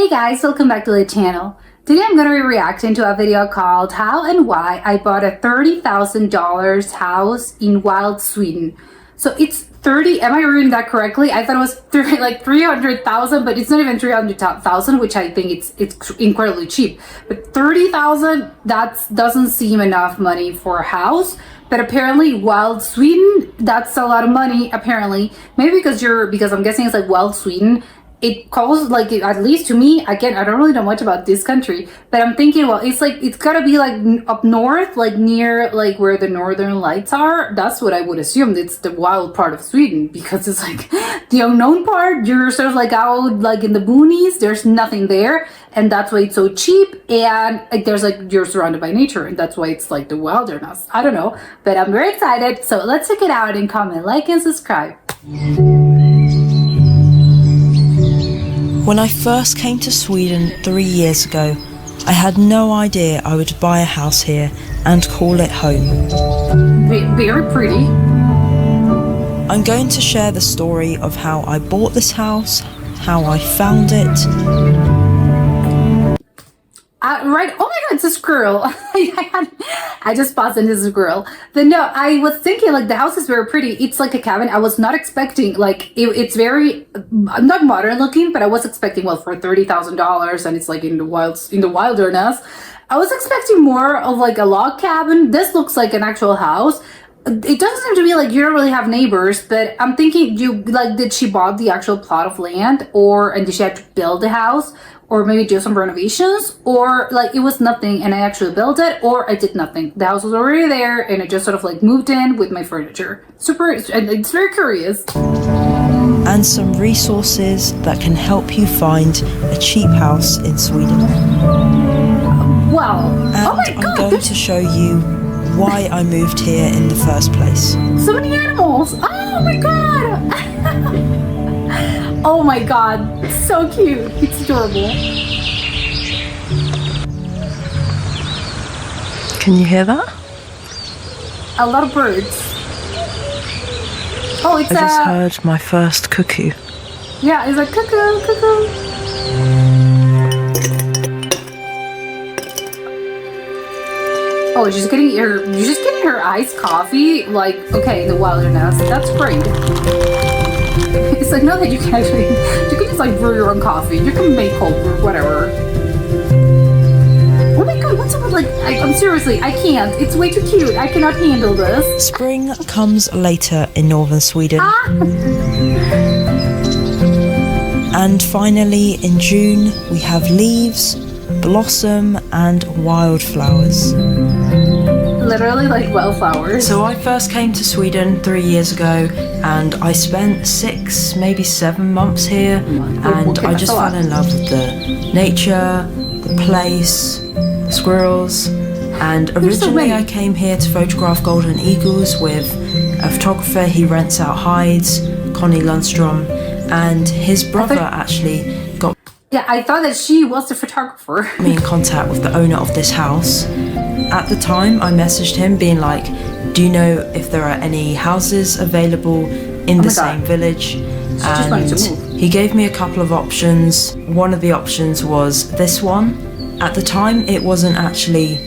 Hey guys, welcome back to the channel. Today I'm going to be reacting to a video called How and Why I Bought a $30,000 House in Wild, Sweden. So it's 30, am I reading that correctly? I thought it was 300,000, but it's not even 300,000, which I think it's incredibly cheap. But 30,000, that doesn't seem enough money for a house. But apparently Wild, Sweden, that's a lot of money apparently. Maybe because I'm guessing it's like Wild, Sweden. It calls, like, at least to me, again, I don't really know much about this country, but I'm thinking, well, it's gotta be like up north, like near like where the northern lights are. That's what I would assume. It's the wild part of Sweden, because it's like the unknown part. You're sort of like out like in the boonies, there's nothing there, and that's why it's so cheap. And like there's like, you're surrounded by nature, and that's why it's like the wilderness. I don't know, but I'm very excited. So let's check it out and comment, like, and subscribe. When I first came to Sweden 3 years ago, I had no idea I would buy a house here and call it home. Very pretty. I'm going to share the story of how I bought this house, how I found it. Right, oh my god, it's a squirrel. I just paused and it's a squirrel. But no, I was thinking like the house is very pretty. It's like a cabin. I was not expecting, like, it's very, not modern looking, but I was expecting, well, for $30,000 and it's like in the wilderness. I was expecting more of like a log cabin. This looks like an actual house. It doesn't seem to be like you don't really have neighbors, but I'm thinking, did she bought the actual plot of land, and did she have to build a house, or maybe do some renovations, or like it was nothing and I actually built it, or I did nothing. The house was already there and I just sort of like moved in with my furniture. It's very curious. And some resources that can help you find a cheap house in Sweden. Wow. And oh my god, I'm going to show you why I moved here in the first place. So many animals. Oh my god. Oh my god, so cute. It's adorable. Can you hear that? A lot of birds. Oh, it's I just heard my first cuckoo. Yeah, it's like cuckoo, cuckoo. Oh, you're just getting her iced coffee, like, okay, in the wilderness. That's great. It's like, no, that you can just like brew your own coffee. You can make cold brew, whatever. Oh my god, what's up with, like, I'm seriously, I can't. It's way too cute. I cannot handle this. Spring comes later in northern Sweden. And finally, in June, we have leaves, blossom, and wildflowers. Literally like wildflowers. So I first came to Sweden 3 years ago, and I spent 6, maybe 7 months here, and I just fell in love with the nature, the place, the squirrels, and originally I came here to photograph golden eagles with a photographer. He rents out hides, Connie Lundstrom, and his brother actually got I thought that she was the photographer. me in contact with the owner of this house. At the time, I messaged him being like, do you know if there are any houses available in the same village? And he gave me a couple of options. One of the options was this one. At the time, it wasn't actually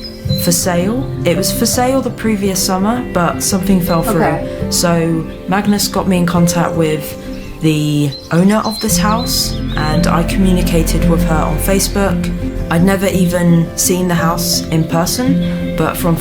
for sale. It was for sale the previous summer, but something fell through. So Magnus got me in contact with the owner of this house, and I communicated with her on Facebook. I'd never even seen the house in person, but from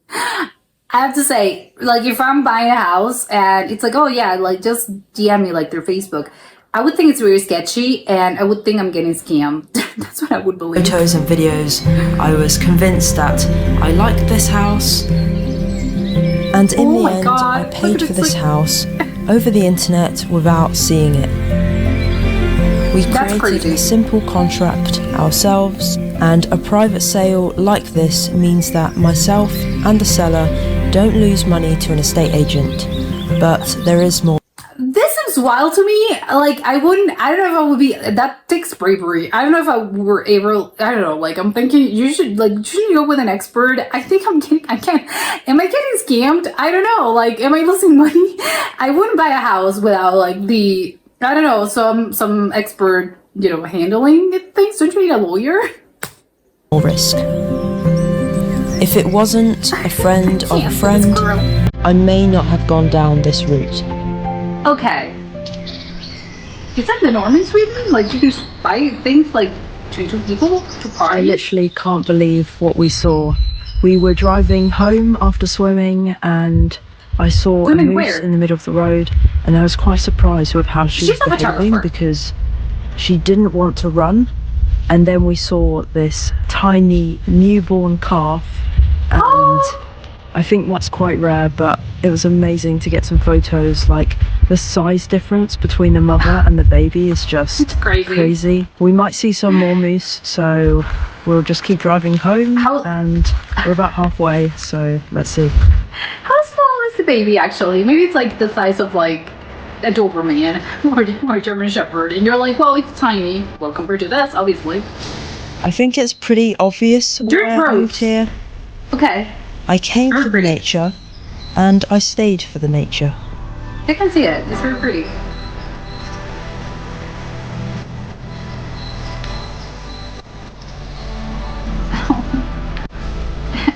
I have to say, like, if I'm buying a house and it's like, oh yeah, like, just DM me like through Facebook, I would think it's very sketchy, and I would think I'm getting scammed. That's what I would believe. Photos and videos, I was convinced that I liked this house, and in the end, I paid for this house over the internet without seeing it. We created a simple contract ourselves, and a private sale like this means that myself and the seller don't lose money to an estate agent, but there is more. This seems wild to me. Like, I don't know if I would be, that takes bravery. I don't know if I were able, I don't know, like, I'm thinking shouldn't you go with an expert? I think am I getting scammed? I don't know, like, am I losing money? I wouldn't buy a house without like I don't know, some expert handling things? Don't you need a lawyer? More risk. If it wasn't a friend of a friend, I may not have gone down this route. Okay. Is that the norm in Sweden? Like, you can buy things like to people to party? I literally can't believe what we saw. We were driving home after swimming and I saw a moose in the middle of the road, and I was quite surprised with how she was behaving because she didn't want to run. And then we saw this tiny newborn calf, and I think that's quite rare, but it was amazing to get some photos. Like, the size difference between the mother and the baby is just crazy. We might see some more moose, so we'll just keep driving home, and we're about halfway, so let's see. How small is the baby actually? Maybe it's like the size of like a Doberman or a German Shepherd, and you're like, well, it's tiny. Well, compared to this, obviously. I think it's pretty obvious why I moved here. Okay. I came for the nature, and I stayed for the nature. I can see it. It's very pretty.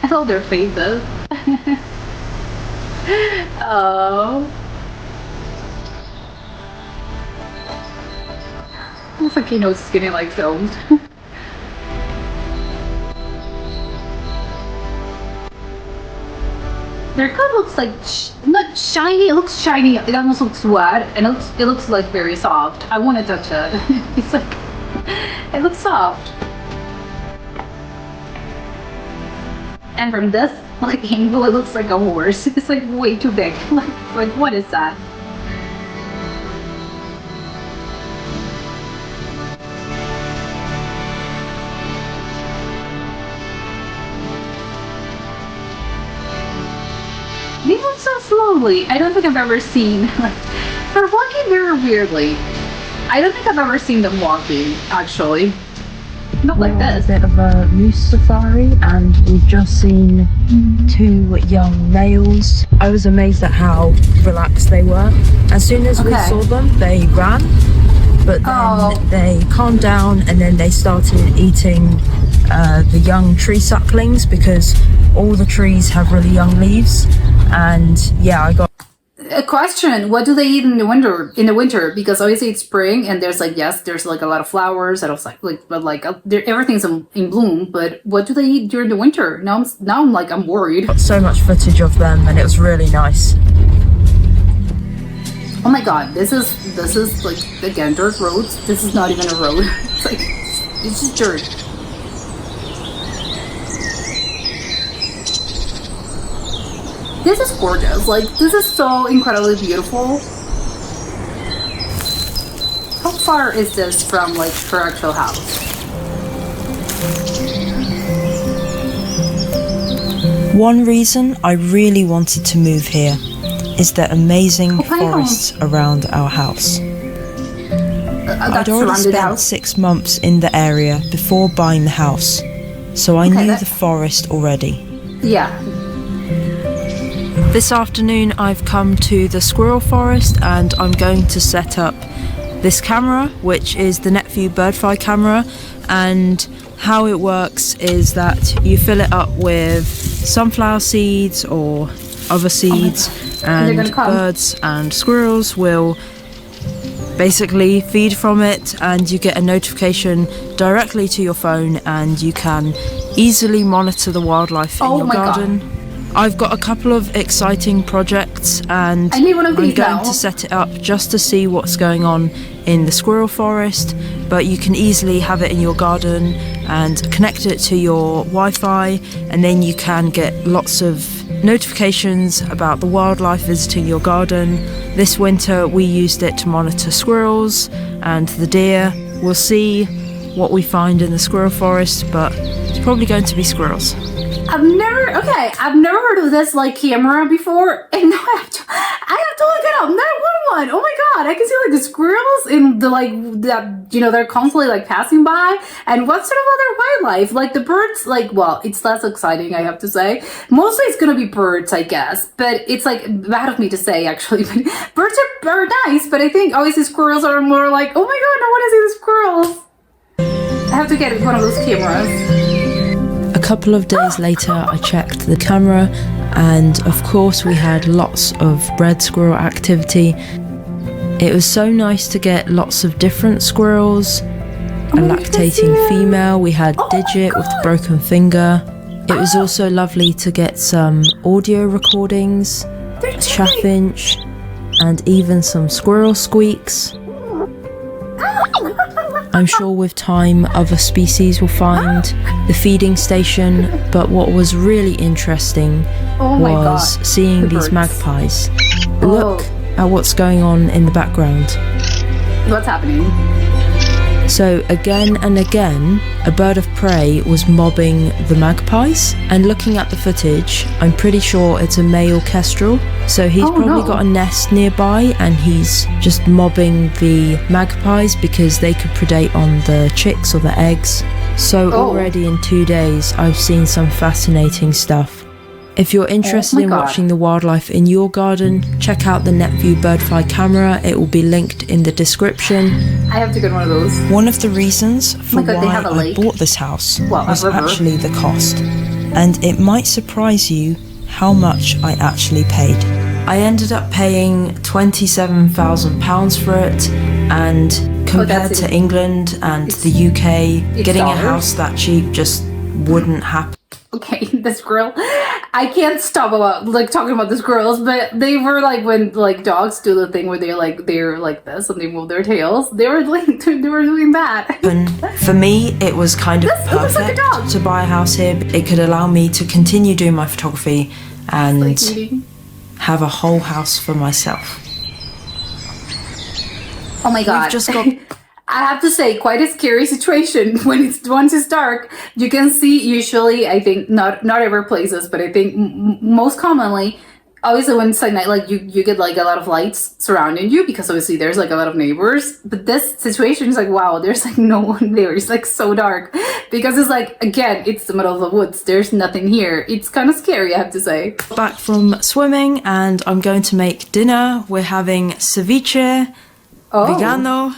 I love their faces. Oh. Looks like he knows he's getting like filmed. Their coat looks like not shiny. It looks shiny. It almost looks wet, and it looks like very soft. I want to touch it. It's like it looks soft. And from this like angle, it looks like a horse. It's like way too big. Like what is that? They move so slowly. I don't think I've ever seen. They're walking very weirdly. I don't think I've ever seen them walking, actually. Not like this. A bit of a moose safari, and we've just seen 2 young males. I was amazed at how relaxed they were. As soon as we saw them, they ran, but then they calmed down, and then they started eating the young tree sucklings, because all the trees have really young leaves. And yeah, I got a question. What do they eat in the winter? Because obviously it's spring, and there's like there's like a lot of flowers. I don't everything's in bloom. But what do they eat during the winter? Now I'm worried. Got so much footage of them, and it was really nice. Oh my god, this is like, again, dirt roads. This is not even a road. It's like it's just dirt. This is gorgeous. Like, this is so incredibly beautiful. How far is this from, like, her actual house? One reason I really wanted to move here is the amazing forests around our house. I'd already spent 6 months in the area before buying the house, so I knew the forest already. Yeah. This afternoon I've come to the squirrel forest, and I'm going to set up this camera, which is the Netview Birdfly camera, and how it works is that you fill it up with sunflower seeds or other seeds, and birds and squirrels will basically feed from it, and you get a notification directly to your phone, and you can easily monitor the wildlife in your garden. God. I've got a couple of exciting projects, and I'm going to set it up just to see what's going on in the squirrel forest, but you can easily have it in your garden and connect it to your Wi-Fi, and then you can get lots of notifications about the wildlife visiting your garden. This winter we used it to monitor squirrels and the deer. We'll see what we find in the squirrel forest, but it's probably going to be squirrels. I've never heard of this like camera before, and now I have to look it up. 911. Oh my god, I can see like the squirrels in the like that, you know, they're constantly like passing by. And what sort of other wildlife? Like the birds, like, well, it's less exciting, I have to say. Mostly it's gonna be birds, I guess. But it's like bad of me to say actually. But birds are nice, but I think obviously squirrels are more like, oh my god, I want to see the squirrels. I have to get one of those cameras. A couple of days later, I checked the camera, and of course we had lots of red squirrel activity. It was so nice to get lots of different squirrels. A lactating female, we had Digit with the broken finger. It was also lovely to get some audio recordings, a chaffinch, and even some squirrel squeaks. I'm sure with time other species will find the feeding station, but what was really interesting was seeing these magpies. Look at what's going on in the background. What's happening? So again and again, a bird of prey was mobbing the magpies, and looking at the footage, I'm pretty sure it's a male kestrel. So he's probably got a nest nearby and he's just mobbing the magpies because they could predate on the chicks or the eggs. So already in 2 days, I've seen some fascinating stuff. If you're interested in watching the wildlife in your garden, check out the NetView Birdfly camera. It will be linked in the description. I have to get one of those. One of the reasons for why I bought this house was actually the cost. And it might surprise you how much I actually paid. I ended up paying £27,000 for it, and compared to England and the UK, getting a house that cheap just wouldn't happen. Okay, the squirrel. I can't stop about like talking about the squirrels, but they were like when like dogs do the thing where they're like this and they move their tails. They were doing that. And for me, it was kind of perfect to buy a house here. It could allow me to continue doing my photography and have a whole house for myself. Oh my god! We've just got. I have to say, quite a scary situation when once it's dark. You can see usually, I think not every places, but I think most commonly, obviously when it's like night, like you get like a lot of lights surrounding you because obviously there's like a lot of neighbors. But this situation is like, wow, there's like no one there. It's like so dark because it's like, again, it's the middle of the woods. There's nothing here. It's kind of scary, I have to say. Back from swimming and I'm going to make dinner. We're having ceviche, vegano.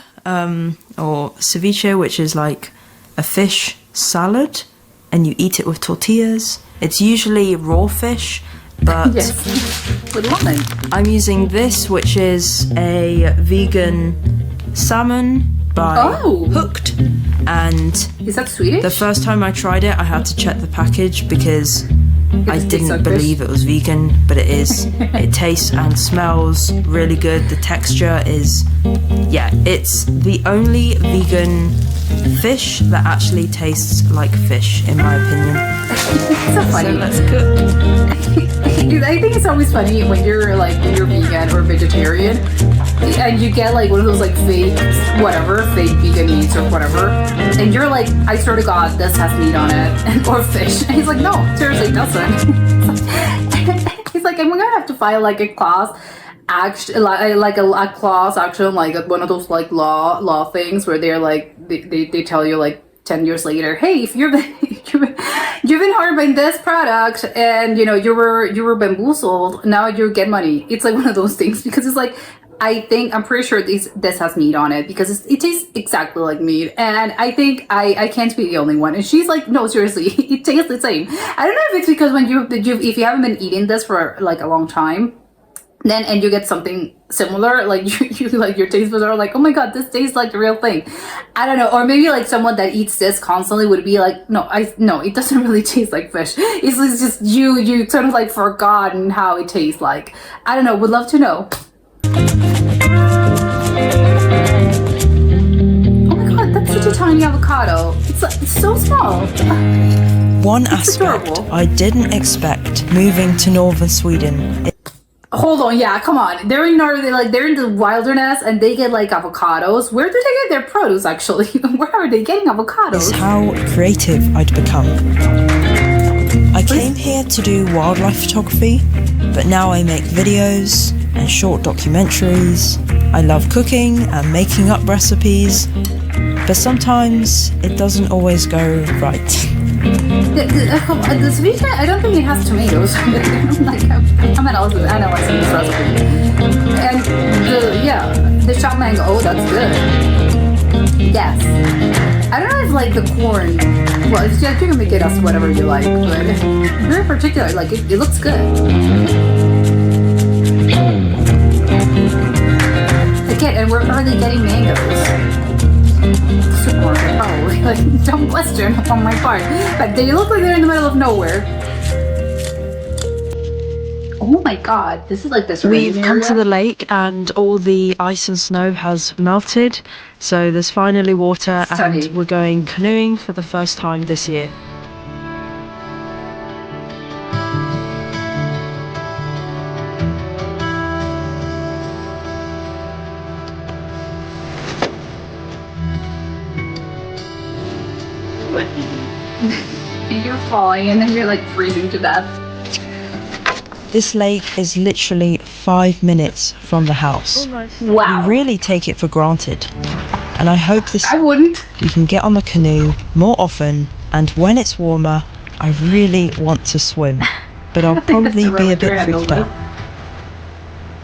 Or ceviche, which is like a fish salad, and you eat it with tortillas. It's usually raw fish, but with lemon. I'm using this, which is a vegan salmon by Hooked. And is that Swedish? The first time I tried it, I had to check the package because I didn't believe it was vegan, but it is. It tastes and smells really good. The texture is, it's the only vegan fish that actually tastes like fish, in my opinion. So funny. So let's cook. I think it's always funny when you're vegan or vegetarian and you get like one of those like fake vegan meats or whatever, and you're like, I swear to God, this has meat on it or fish. And he's like, no, seriously, it doesn't. He's like, I'm gonna have to file like a class action, like a class action, like one of those like law things where they're like they tell you like 10 years later, hey, if you've been harmed by this product and you know you were bamboozled, now you get money. It's like one of those things because it's like, I'm pretty sure this has meat on it because it tastes exactly like meat, and I think I can't be the only one. And she's like, no, seriously, it tastes the same. I don't know if it's because when if you haven't been eating this for like a long time, then and you get something similar, like you like your taste buds are like, oh my god, this tastes like the real thing. I don't know, or maybe like someone that eats this constantly would be like, no, it doesn't really taste like fish. It's just you sort of like forgotten how it tastes like. I don't know. Would love to know. Oh my god, that's such a tiny avocado. It's so small. One aspect I didn't expect moving to northern Sweden. Hold on, yeah, come on. They're in the wilderness and they get like avocados. Where do they get their produce actually? Where are they getting avocados? Is how creative I'd become. I came here to do wildlife photography, but now I make videos and short documentaries. I love cooking and making up recipes, but sometimes it doesn't always go right. The ceviche, I don't think it has tomatoes. I'm analyzing this recipe. And the chopped mango, oh, that's good. Yes. I don't know if like the corn, well, you can make it as whatever you like, but very particular, like it looks good. Again, and where are they getting mangoes? Supermarket, probably. Like, dumb question on my part. But they look like they're in the middle of nowhere. Oh my god, this is like this We've rain come area. to the lake and all the ice and snow has melted, so there's finally water Stunning. and we're going canoeing for the first time this year. And you're falling and then you're like freezing to death. This lake is literally 5 minutes from the house. Wow. We really take it for granted. And I hope this I wouldn't. you can get on the canoe more often, and when it's warmer, I really want to swim. But I'll probably be a bit freaked out.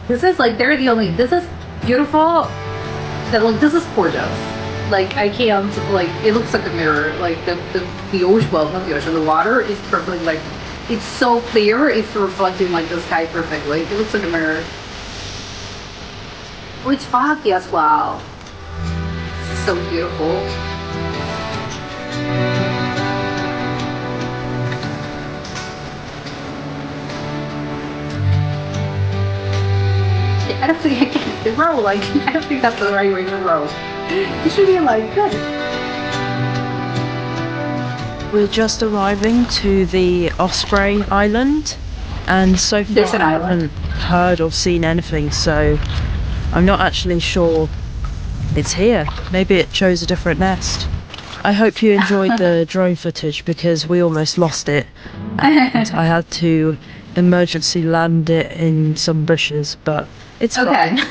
This is like, this is beautiful. That like, this is gorgeous. Like, I can't, like, it looks like a mirror. Like, the ocean, well, not the ocean, the water is perfectly, like, it's so clear, it's reflecting, like, the sky perfectly. It looks like a mirror. Oh, it's foggy as well. So beautiful. I don't think I can row, like, I don't think that's the right way to row. You should be like, good. We're just arriving to the Osprey Island, and so far There's an I island. haven't heard or seen anything, so I'm not actually sure it's here. Maybe it chose a different nest. I hope you enjoyed the drone footage because we almost lost it, and I had to emergency land it in some bushes, but it's Okay. fine.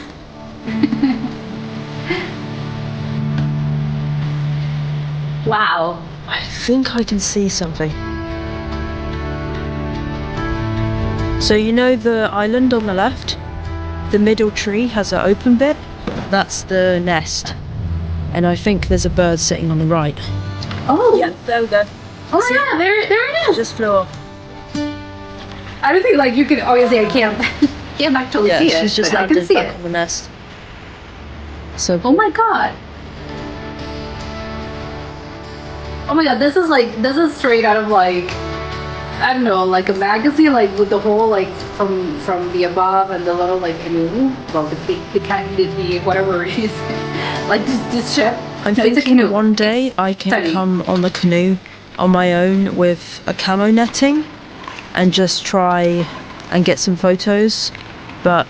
Wow. I think I can see something. So you know the island on the left? The middle tree has an open bit. That's the nest. And I think there's a bird sitting on the right. Oh. Yeah, there we go. Oh yeah, there it is. Just flew off. I don't think like you can. Obviously, I can't actually Yeah, see it. she's just but I can landed see back it. on the nest. So Oh my god. Oh my god, this is straight out of like, I don't know, like a magazine, like with the whole like from the above and the little like canoe, well the kind the whatever it is, like this ship. I'm No, it's a thinking canoe. one day I can Stunning. come on the canoe on my own with a camo netting and just try and get some photos, but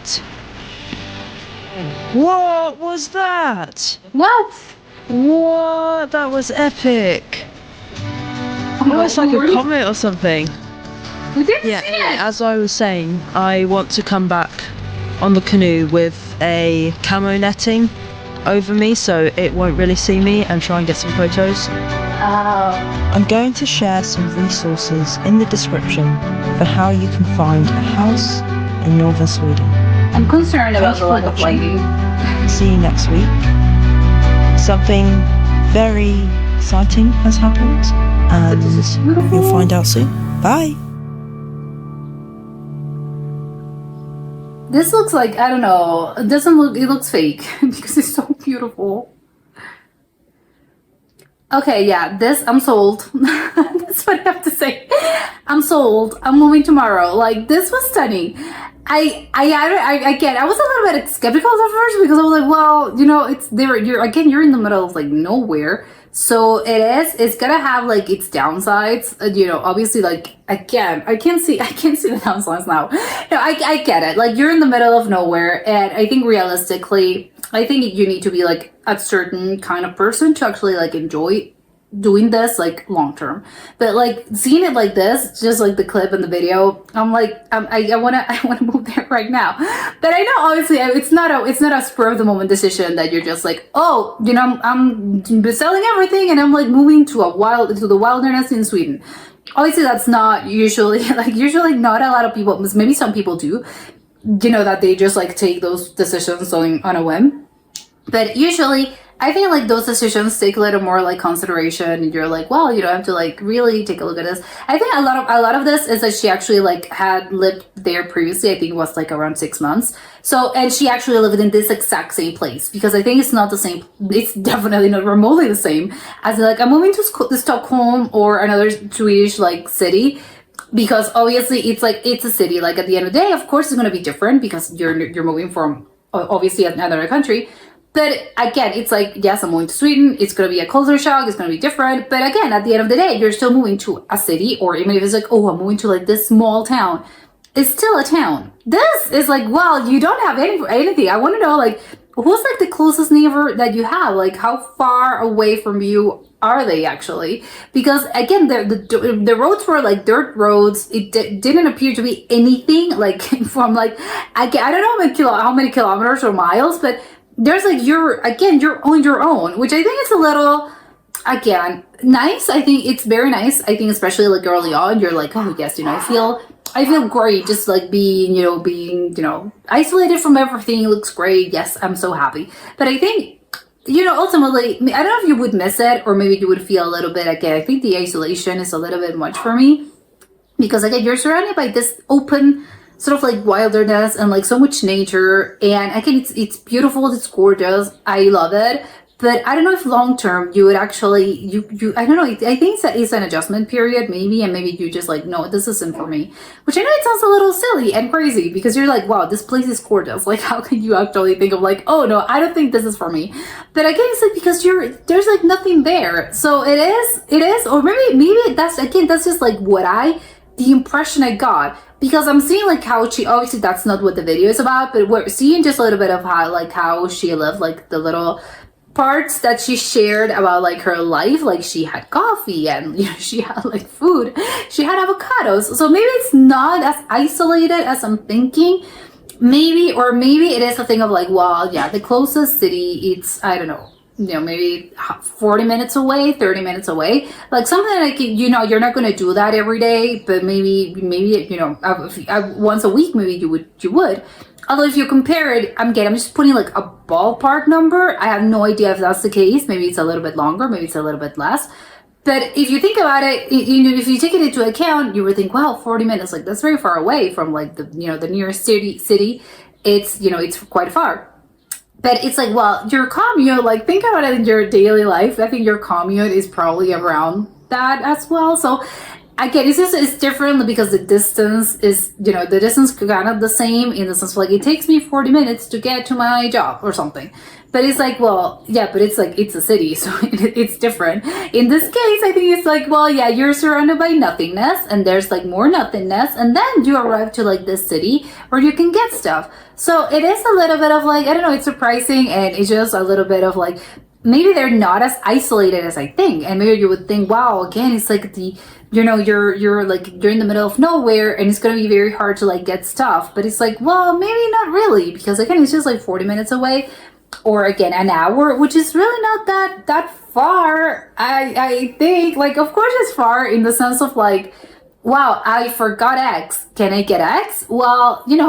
what was that? What? What? That was epic. Oh, it's like a comet or something. We didn't Yeah, see anyway, it. as I was saying, I want to come back on the canoe with a camo netting over me so it won't really see me and try and get some photos. I'm going to share some resources in the description for how you can find a house in northern Sweden. I'm concerned about Thanks the for lack of watching. lighting. See you next week. Something very exciting has happened, and This is beautiful. you'll find out soon. Bye! This looks like, I don't know, it doesn't look, it looks fake because it's so beautiful. Okay, yeah, this, I'm sold. That's what I have to say. I'm sold. I'm moving tomorrow. Like, this was stunning. I get, I was a little bit skeptical at first because I was like, well, you know, you're in the middle of like nowhere, So it's gonna have like its downsides, obviously, like, again, I can't see the downsides now. No, I get it. Like, you're in the middle of nowhere, and I think realistically, I think you need to be like a certain kind of person to actually like enjoy doing this like long term. But like seeing it like this, just like the clip and the video, I'm like, I wanna move there right now. But I know obviously it's not a spur of the moment decision that you're just like, oh, I'm selling everything and I'm like moving to the wilderness in Sweden. Obviously that's not usually not a lot of people, maybe some people do, that they just like take those decisions on a whim. But usually, I think like those decisions take a little more like consideration, and you're like, well, you don't have to like really take a look at this. I think a lot of this is that she actually like had lived there previously. I think it was like around 6 months. So, and she actually lived in this exact same place, because I think it's not the same. It's definitely not remotely the same as like I'm moving to Stockholm or another Swedish like city. Because obviously it's a city. Like at the end of the day, of course, it's going to be different because you're moving from obviously another country. But again, it's like, yes, I'm moving to Sweden. It's going to be a culture shock. It's going to be different. But again, at the end of the day, you're still moving to a city, or even if it's like, oh, I'm moving to like this small town, it's still a town. This is like, well, you don't have anything. I want to know, like, who's like the closest neighbor that you have? Like, how far away from you are they actually? Because again, the roads were like dirt roads. It didn't appear to be anything like from like, I don't know how many kilometers or miles, but there's like you're on your own, which I think is a little, again, nice. I think it's very nice. I think especially like early on, you're like, oh yes, I feel great just like being isolated from everything. It looks great. Yes, I'm so happy. But I think, ultimately, I don't know if you would miss it, or maybe you would feel a little bit, again, I think the isolation is a little bit much for me, because again, you're surrounded by this open sort of like wilderness and like so much nature, and again, it's beautiful, it's gorgeous, I love it. But I don't know if long term you would actually I don't know, I think it's an adjustment period maybe, and maybe you just like, no, this isn't for me. Which I know it sounds a little silly and crazy, because you're like, wow, this place is gorgeous, like how can you actually think of like, oh no, I don't think this is for me. But again, it's like because there's like nothing there. So it is, or maybe that's just like the impression I got, because I'm seeing like how she, obviously that's not what the video is about, but we're seeing just a little bit of how she lived, like the little parts that she shared about like her life. Like she had coffee, and she had like food, she had avocados. So maybe it's not as isolated as I'm thinking. Maybe it is a thing of like, well, yeah, the closest city, it's, I don't know, maybe 40 minutes away, 30 minutes away, like something like, you're not going to do that every day, but maybe once a week, maybe you would. Although if you compare it, I'm just putting like a ballpark number. I have no idea if that's the case. Maybe it's a little bit longer, maybe it's a little bit less. But if you think about it, if you take it into account, you would think, wow, 40 minutes, like that's very far away from like the nearest city. It's quite far. But it's like, well, your commute, like think about it in your daily life. I think your commute is probably around that as well. So again, it's different because the distance is, the distance kind of the same, in the sense of like it takes me 40 minutes to get to my job or something. But it's like, well, yeah, but it's like, it's a city, so it's different. In this case, I think it's like, well, yeah, you're surrounded by nothingness, and there's like more nothingness, and then you arrive to like this city where you can get stuff. So it is a little bit of like, I don't know, it's surprising, and it's just a little bit of like, maybe they're not as isolated as I think. And maybe you would think, wow, again, it's like you're in the middle of nowhere, and it's going to be very hard to like get stuff. But it's like, well, maybe not really, because again, it's just like 40 minutes away, or again, an hour, which is really not that far. I think, like, of course it's far in the sense of like, wow, I forgot X. Can I get X? Well, maybe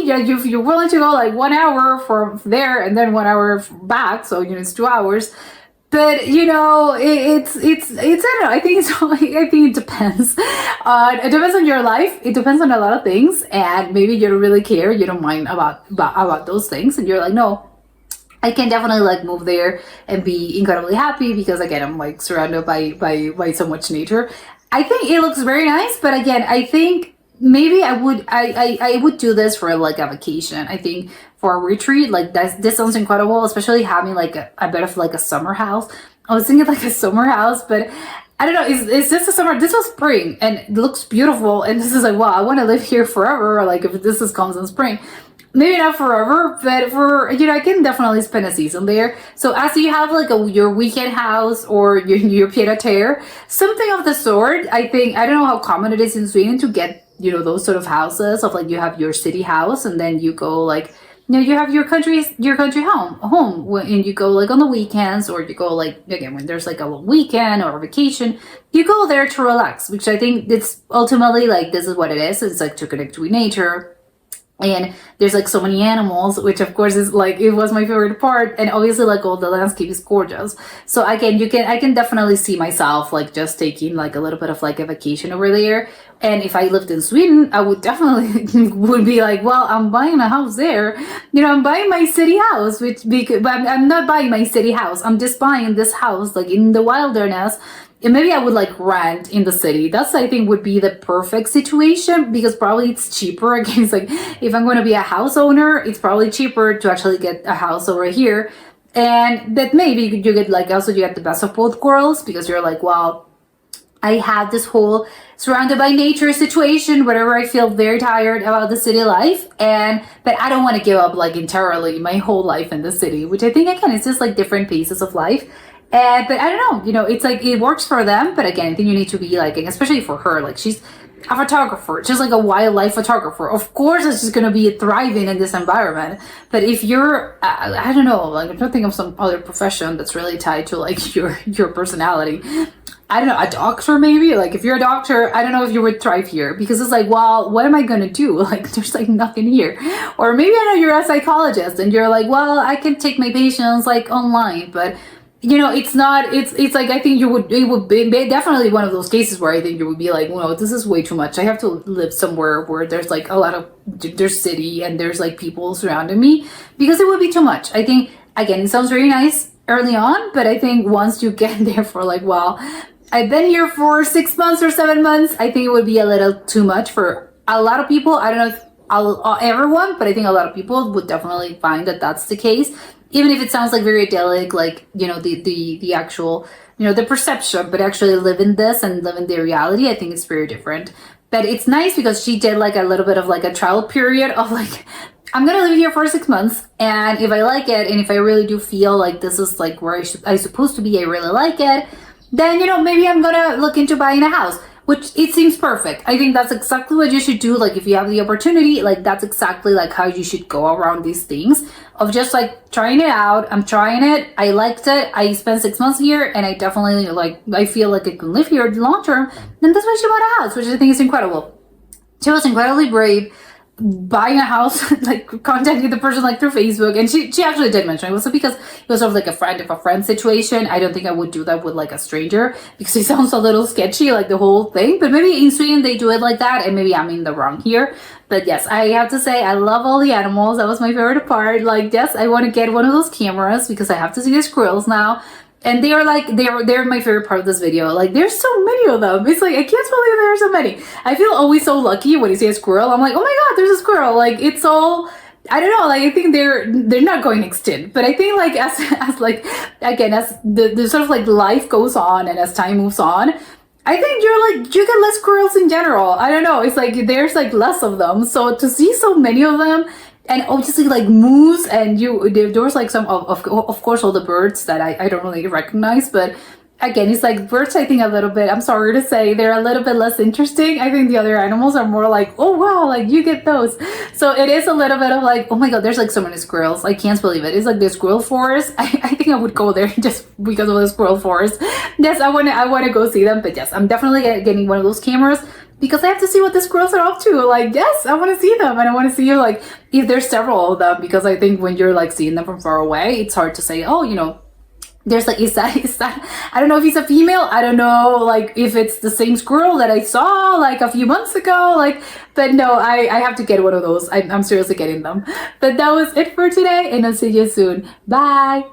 if you're willing to go like 1 hour from there and then 1 hour back, so it's 2 hours. But it's I don't know. I think it depends. It depends on your life. It depends on a lot of things, and maybe you don't really care. You don't mind about those things, and you're like, no, I can definitely like move there and be incredibly happy, because again, I'm like surrounded by so much nature. I think it looks very nice, but again, I think maybe I would do this for like a vacation. I think for a retreat, like this sounds incredible, especially having like a bit of like a summer house. I was thinking like a summer house, but I don't know. Is this a summer? This was spring, and it looks beautiful. And this is like, wow, I want to live here forever. Or like if this is comes in spring, maybe not forever, but for I can definitely spend a season there. So as you have like your weekend house or your pied a terre, something of the sort. I think I don't know how common it is in Sweden to get those sort of houses of like you have your city house and then you go like you have your country home and you go like on the weekends or you go like again when there's like a long weekend or a vacation, you go there to relax, which I think it's ultimately like this is what it is. It's like to connect with nature. And there's like so many animals, which of course is like, it was my favorite part. And obviously like all the landscape is gorgeous. So again, I can definitely see myself like just taking like a little bit of like a vacation over there. And if I lived in Sweden, I would definitely would be like, well, I'm buying a house there. I'm buying my city house, but I'm not buying my city house. I'm just buying this house like in the wilderness. And maybe I would like rent in the city. That's, I think, would be the perfect situation because probably it's cheaper. Again, it's like if I'm going to be a house owner, it's probably cheaper to actually get a house over here. And that maybe you get like also you get the best of both worlds because you're like, well, I have this whole surrounded by nature situation whenever I feel very tired about the city life. But I don't want to give up like entirely my whole life in the city, which I think again, it's just like different pieces of life. But I don't know, it's like it works for them. But again, I think you need to be like, especially for her, like she's a photographer, just like a wildlife photographer. Of course, it's just going to be thriving in this environment. But if you're, I don't know, like I'm trying to think of some other profession that's really tied to like your personality. I don't know, a doctor maybe? Like if you're a doctor, I don't know if you would thrive here because it's like, well, what am I going to do? Like there's like nothing here. Or maybe I know you're a psychologist and you're like, well, I can take my patients like online, but it's not, it's like, I think it would be definitely one of those cases where I think you would be like, well, this is way too much. I have to live somewhere where there's like a lot of, there's city and there's like people surrounding me because it would be too much. I think, again, it sounds very nice early on, but I think once you get there for like, well, I've been here for 6 months or 7 months, I think it would be a little too much for a lot of people. I don't know if everyone, but I think a lot of people would definitely find that that's the case. Even if it sounds like very idyllic, like, the actual, the perception, but actually living this and living the reality, I think it's very different. But it's nice because she did like a little bit of like a trial period of like, I'm going to live here for 6 months. And if I like it, and if I really do feel like this is like where I'm supposed to be, I really like it, then, maybe I'm going to look into buying a house. Which it seems perfect. I think that's exactly what you should do. Like if you have the opportunity, like that's exactly like how you should go around these things of just like trying it out. I'm trying it. I liked it. I spent 6 months here and I definitely I feel like I can live here long term. And that's why she bought a house, which I think is incredible. She was incredibly brave. Buying a house, like contacting the person like through Facebook, and she actually did mention it was because it was sort of like a friend of a friend situation. I don't think I would do that with like a stranger because it sounds a little sketchy, like the whole thing. But maybe in Sweden they do it like that, and maybe I'm in the wrong here. But yes, I have to say I love all the animals. That was my favorite part. Like yes, I want to get one of those cameras because I have to see the squirrels now. And they are like, they're my favorite part of this video. Like, there's so many of them. It's like, I can't believe there are so many. I feel always so lucky when you see a squirrel. I'm like, oh my God, there's a squirrel. Like, it's all, I don't know, like, I think they're not going extinct. But I think, like, as like, again, as the sort of, like, life goes on and as time moves on, I think you get less squirrels in general. I don't know. It's like, there's, like, less of them. So to see so many of them, and obviously like moose and there was like some of course all the birds that I don't really recognize, but again it's like birds I think a little bit, I'm sorry to say, they're a little bit less interesting. I think the other animals are more like, oh wow, like you get those. So it is a little bit of like, oh my God, there's like so many squirrels. I can't believe it. It's like the squirrel forest. I think I would go there just because of the squirrel forest. Yes, I want to go see them, but yes, I'm definitely getting one of those cameras because I have to see what the squirrels are up to. Like, yes, I want to see them. And I want to see, like, if there's several of them. Because I think when you're, like, seeing them from far away, it's hard to say, oh, there's, like, is that, I don't know if he's a female. I don't know, like, if it's the same squirrel that I saw, like, a few months ago. Like, but no, I have to get one of those. I'm seriously getting them. But that was it for today. And I'll see you soon. Bye.